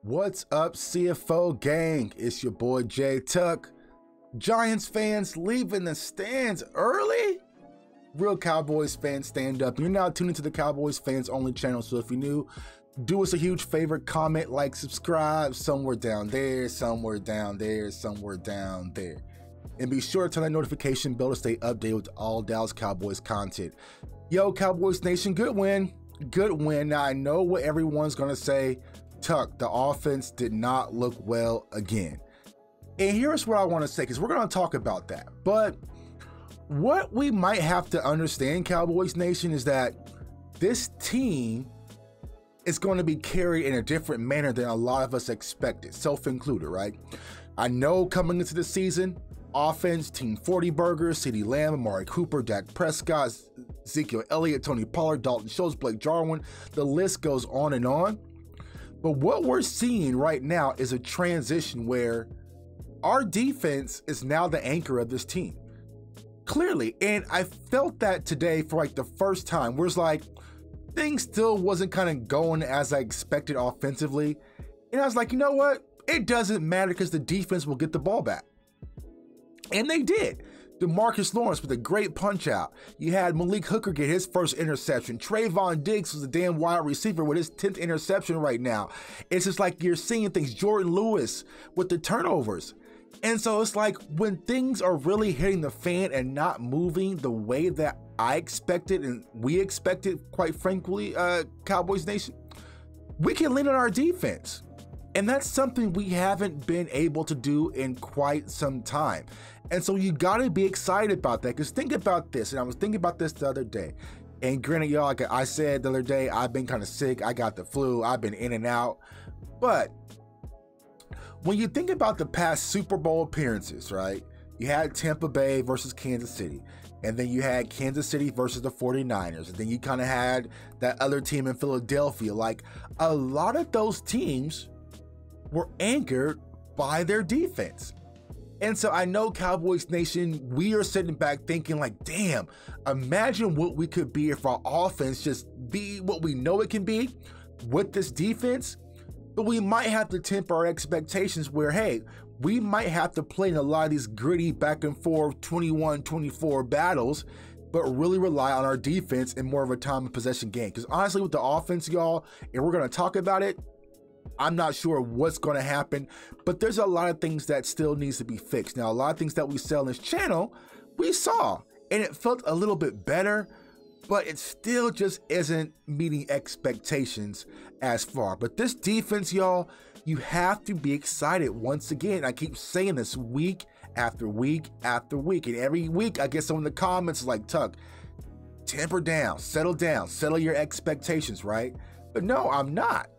What's up, CFO gang? It's your boy J Tuck. Giants fans leaving the stands early? Real Cowboys fans, stand up. You're now tuned into the Cowboys fans only channel, so if you're new, do us a huge favor, comment, like, subscribe, somewhere down there, somewhere down there, somewhere down there. And be sure to turn that notification bell to stay updated with all Dallas Cowboys content. Yo, Cowboys Nation, good win. Good win. Now, I know what everyone's going to say. Tuck, the offense did not look well again. And here's what I want to say, because we're going to talk about that. But what we might have to understand, Cowboys Nation, is that this team is going to be carried in a different manner than a lot of us expected, self-included, right? I know coming into the season, offense, Team 40 Burgers, CeeDee Lamb, Amari Cooper, Dak Prescott, Ezekiel Elliott, Tony Pollard, Dalton Schultz, Blake Jarwin, the list goes on and on. But what we're seeing right now is a transition where our defense is now the anchor of this team. Clearly, and I felt that today for like the first time, where it's like things still wasn't kind of going as I expected offensively. And I was like, you know what? It doesn't matter because the defense will get the ball back. And they did. DeMarcus Lawrence with a great punch out. You had Malik Hooker get his first interception. Trayvon Diggs was a damn wide receiver with his 10th interception right now. It's just like you're seeing things. Jordan Lewis with the turnovers. And so it's like when things are really hitting the fan and not moving the way that I expected and we expected, quite frankly, Cowboys Nation, we can lean on our defense. And that's something we haven't been able to do in quite some time. And so you got to be excited about that, because think about this. And I was thinking about this the other day. And granted, y'all, like I said the other day, I've been kind of sick. I got the flu. I've been in and out. But when you think about the past Super Bowl appearances, right? You had Tampa Bay versus Kansas City. And then you had Kansas City versus the 49ers. And then you kind of had that other team in Philadelphia. Like, a lot of those teams were anchored by their defense. And so I know, Cowboys Nation, we are sitting back thinking like, damn, imagine what we could be if our offense just be what we know it can be with this defense. But we might have to temper our expectations where, hey, we might have to play in a lot of these gritty back and forth 21-24 battles, but really rely on our defense in more of a time and possession game. Because honestly, with the offense, y'all, and we're going to talk about it, I'm not sure what's going to happen, but there's a lot of things that still needs to be fixed. Now, a lot of things that we sell on this channel, we saw, and it felt a little bit better, but it still just isn't meeting expectations as far. But this defense, y'all, you have to be excited once again. I keep saying this week after week after week, and every week I get some in the comments like, Tuck, temper down, settle your expectations, right? But no, I'm not.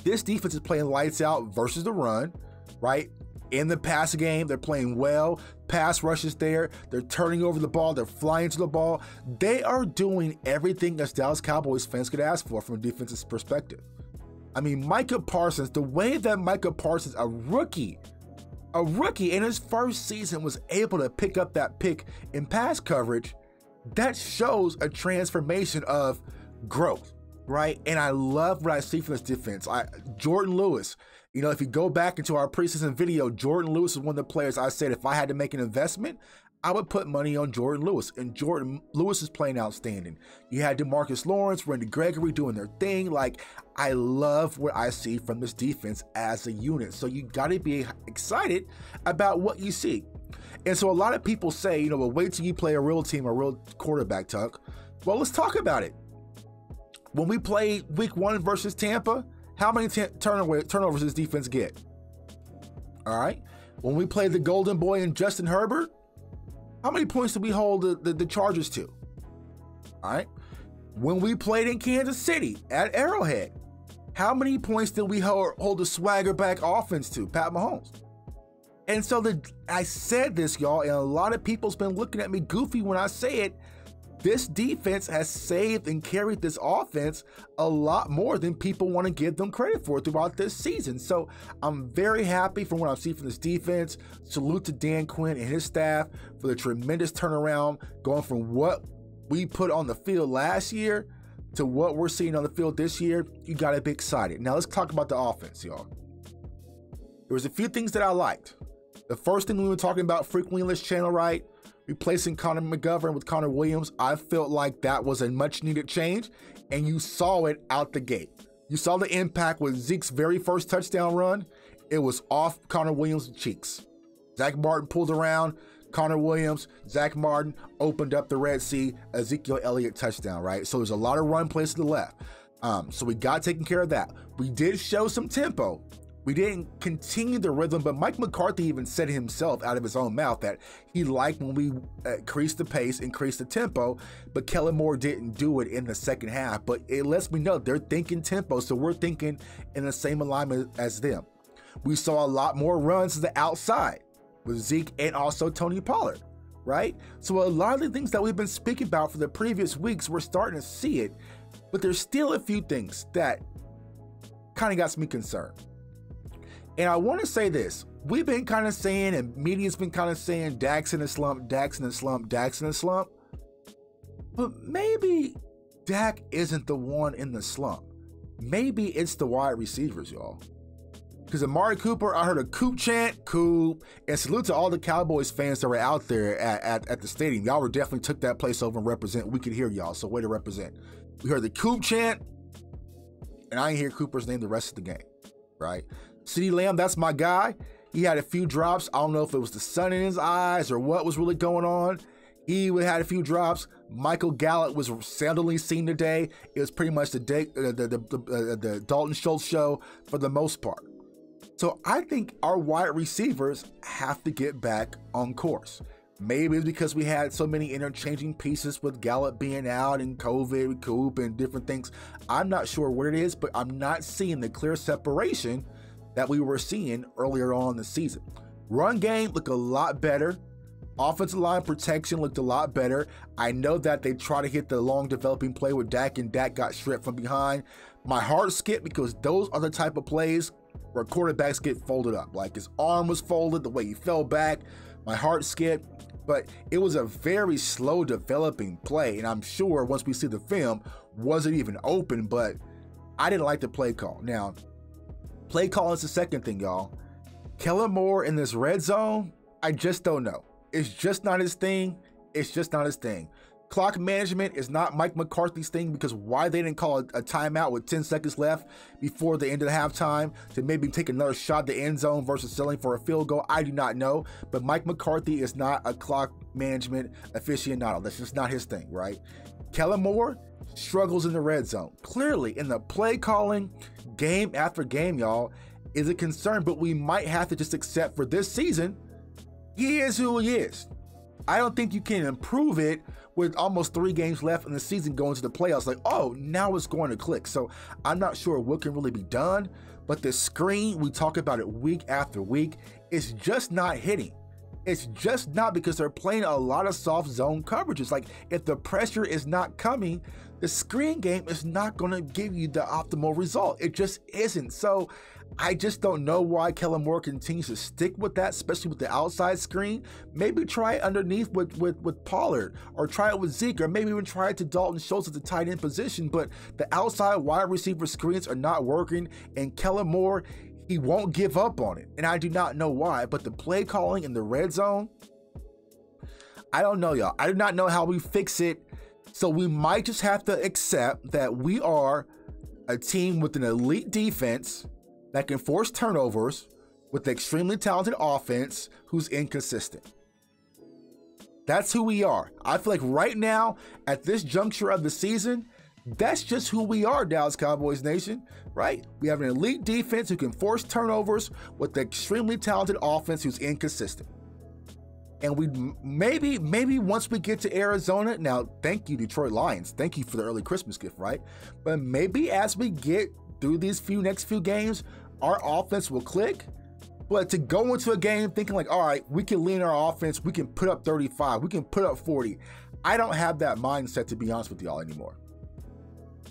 This defense is playing lights out versus the run, right? In the pass game, they're playing well. Pass rush is there. They're turning over the ball. They're flying to the ball. They are doing everything that Dallas Cowboys fans could ask for from a defensive perspective. I mean, Micah Parsons, the way that Micah Parsons, a rookie in his first season, was able to pick up that pick in pass coverage, that shows a transformation of growth. Right? And I love what I see from this defense. Jordan Lewis, you know, if you go back into our preseason video, Jordan Lewis is one of the players I said if I had to make an investment, I would put money on Jordan Lewis. And Jordan Lewis is playing outstanding. You had DeMarcus Lawrence, Randy Gregory doing their thing. Like, I love what I see from this defense as a unit. So you got to be excited about what you see. And so a lot of people say, you know, well, wait till you play a real team, a real quarterback, Tuck. Well, let's talk about it. When we played week 1 versus Tampa, how many turnovers does defense get? All right. When we played the Golden Boy and Justin Herbert, how many points did we hold the Chargers to? All right. When we played in Kansas City at Arrowhead, how many points did we hold the swagger back offense to? Pat Mahomes. And so I said this, y'all, and a lot of people's been looking at me goofy when I say it. This defense has saved and carried this offense a lot more than people want to give them credit for throughout this season. So I'm very happy from what I'm seeing from this defense. Salute to Dan Quinn and his staff for the tremendous turnaround, going from what we put on the field last year to what we're seeing on the field this year, you got to be excited. Now let's talk about the offense, y'all. There was a few things that I liked. The first thing we were talking about frequently on this channel, right? Replacing Connor McGovern with Connor Williams. I felt like that was a much needed change, and you saw it out the gate. You saw the impact with Zeke's very first touchdown run. It was off Connor Williams' cheeks. Zach Martin pulled around, Connor Williams, Zach Martin opened up the Red Sea, Ezekiel Elliott touchdown, right? So there's a lot of run plays to the left. So we got taken care of that. We did show some tempo. We didn't continue the rhythm, but Mike McCarthy even said himself out of his own mouth that he liked when we increased the pace, increased the tempo, but Kellen Moore didn't do it in the second half. But it lets me know they're thinking tempo, so we're thinking in the same alignment as them. We saw a lot more runs to the outside with Zeke and also Tony Pollard, right? So a lot of the things that we've been speaking about for the previous weeks, we're starting to see it, but there's still a few things that kind of got me concerned. And I want to say this, we've been kind of saying, and media's been kind of saying, Dak's in a slump, Dak's in a slump, Dak's in a slump. But maybe Dak isn't the one in the slump. Maybe it's the wide receivers, y'all. Because Amari Cooper, I heard a Coop chant, Coop, and salute to all the Cowboys fans that were out there at the stadium. Y'all were definitely took that place over and represent. We could hear y'all, so way to represent. We heard the Coop chant, and I didn't hear Cooper's name the rest of the game, right? CeeDee Lamb, that's my guy. He had a few drops. I don't know if it was the sun in his eyes or what was really going on. He had a few drops. Michael Gallup was seldomly seen today. It was pretty much the Dalton Schultz show for the most part. So I think our wide receivers have to get back on course. Maybe it's because we had so many interchanging pieces with Gallup being out and COVID, Coop, and different things. I'm not sure what it is, but I'm not seeing the clear separation that we were seeing earlier on in the season. Run game looked a lot better. Offensive line protection looked a lot better. I know that they try to hit the long developing play with Dak, and Dak got stripped from behind. My heart skipped because those are the type of plays where quarterbacks get folded up. Like his arm was folded, the way he fell back. My heart skipped. But it was a very slow developing play, and I'm sure once we see the film, wasn't even open, but I didn't like the play call. Now, play call is the second thing, y'all. Kellen Moore in this red zone, I just don't know. It's just not his thing. It's just not his thing. Clock management is not Mike McCarthy's thing, because why they didn't call a timeout with 10 seconds left before the end of the halftime to maybe take another shot at the end zone versus settling for a field goal, I do not know. But Mike McCarthy is not a clock management aficionado. That's just not his thing, right? Kellen Moore struggles in the red zone. Clearly, in the play calling, game after game, y'all, is a concern, but we might have to just accept for this season, he is who he is. I don't think you can improve it with almost 3 games left in the season going to the playoffs. Like, oh, now it's going to click. So I'm not sure what can really be done, but the screen, we talk about it week after week, it's just not hitting. It's just not, because they're playing a lot of soft zone coverages. Like, if the pressure is not coming, the screen game is not going to give you the optimal result. It just isn't. So I just don't know why Kellen Moore continues to stick with that, especially with the outside screen. Maybe try it underneath with Pollard, or try it with Zeke, or maybe even try it to Dalton Schultz at the tight end position. But the outside wide receiver screens are not working, and Kellen Moore, he won't give up on it. And I do not know why, but the play calling in the red zone, I don't know, y'all. I do not know how we fix it. So we might just have to accept that we are a team with an elite defense that can force turnovers with an extremely talented offense who's inconsistent. That's who we are. I feel like right now, at this juncture of the season, that's just who we are, Dallas Cowboys Nation, right? We have an elite defense who can force turnovers with an extremely talented offense who's inconsistent. And we maybe once we get to Arizona, now thank you Detroit Lions, thank you for the early Christmas gift, right? But maybe as we get through these next few games, our offense will click. But to go into a game thinking like, all right, we can lean our offense, we can put up 35, we can put up 40. I don't have that mindset, to be honest with y'all, anymore.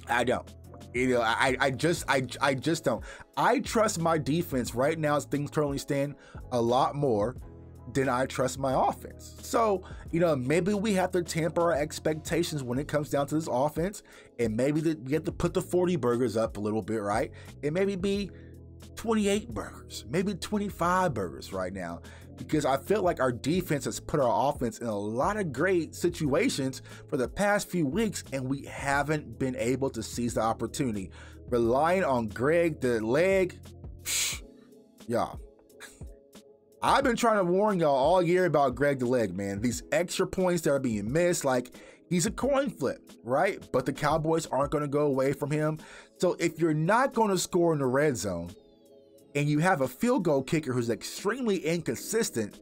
I don't. You know, I just don't. I trust my defense right now, as things currently stand, a lot more then I trust my offense. So, you know, maybe we have to temper our expectations when it comes down to this offense, and maybe we have to put the 40 burgers up a little bit, right? And maybe be 28 burgers, maybe 25 burgers right now, because I feel like our defense has put our offense in a lot of great situations for the past few weeks, and we haven't been able to seize the opportunity. Relying on Greg the leg, y'all. I've been trying to warn y'all all year about Greg the leg, man. These extra points that are being missed, like, he's a coin flip, right? But the Cowboys aren't going to go away from him. So if you're not going to score in the red zone and you have a field goal kicker who's extremely inconsistent,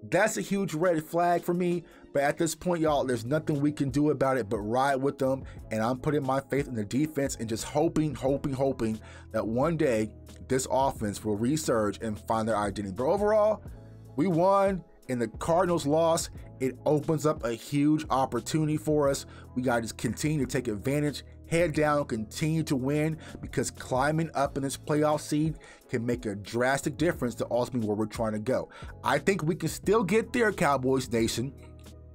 that's a huge red flag for me. But at this point, y'all, there's nothing we can do about it but ride with them. And I'm putting my faith in the defense and just hoping that one day this offense will resurge and find their identity. But overall, we won and the Cardinals lost. It opens up a huge opportunity for us. We got to just continue to take advantage, head down, continue to win, because climbing up in this playoff seed can make a drastic difference to ultimately where we're trying to go. I think we can still get there, Cowboys Nation.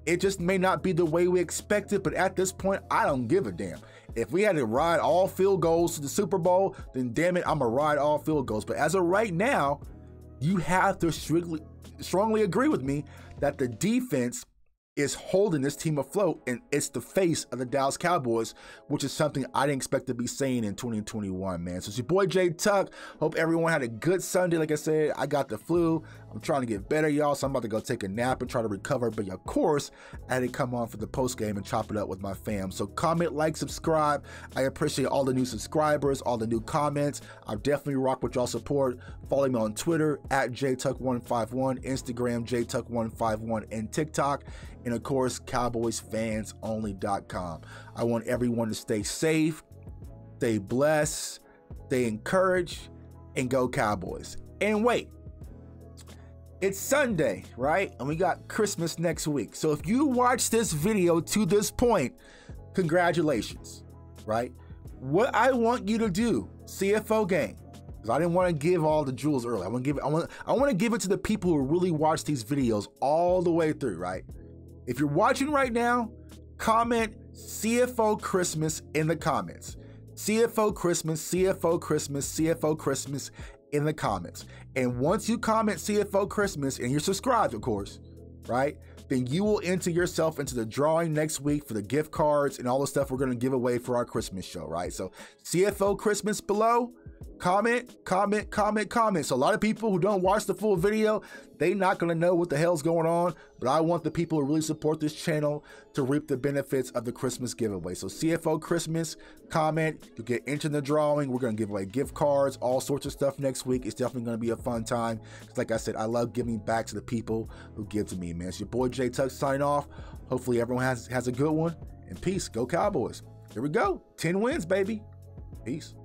It just may not be the way we expected, but at this point, I don't give a damn. If we had to ride all field goals to the Super Bowl, then damn it, I'm going to ride all field goals. But as of right now, you have to strongly agree with me that the defense is holding this team afloat, and it's the face of the Dallas Cowboys, which is something I didn't expect to be saying in 2021, man. So it's your boy Jay Tuck. Hope everyone had a good Sunday. Like I said, I got the flu. I'm trying to get better, y'all, so I'm about to go take a nap and try to recover. But of course, I had to come on for the post game and chop it up with my fam. So comment, like, subscribe. I appreciate all the new subscribers, all the new comments. I definitely rock with y'all support. Follow me on Twitter at JTuck151, Instagram JTuck151, and TikTok. And of course, CowboysFansOnly.com. I want everyone to stay safe, stay blessed, stay encouraged, and go Cowboys. And wait, it's Sunday, right? And we got Christmas next week. So if you watch this video to this point, congratulations, right? What I want you to do, CFO gang, because I didn't want to give all the jewels early. I want to give it to the people who really watch these videos all the way through, right? If you're watching right now, comment CFO Christmas in the comments. CFO Christmas, CFO Christmas, CFO Christmas in the comments. And once you comment CFO Christmas, and you're subscribed, of course, right? Then you will enter yourself into the drawing next week for the gift cards and all the stuff we're going to give away for our Christmas show, right? So CFO Christmas below. Comment. So a lot of people who don't watch the full video, they're not going to know what the hell's going on. But I want the people who really support this channel to reap the benefits of the Christmas giveaway. So CFO Christmas, comment. You'll get into the drawing. We're going to give away gift cards, all sorts of stuff next week. It's definitely going to be a fun time. Like I said, I love giving back to the people who give to me, man. It's your boy Jay Tuck signing off. Hopefully everyone has a good one. And peace. Go Cowboys. Here we go. 10 wins, baby. Peace.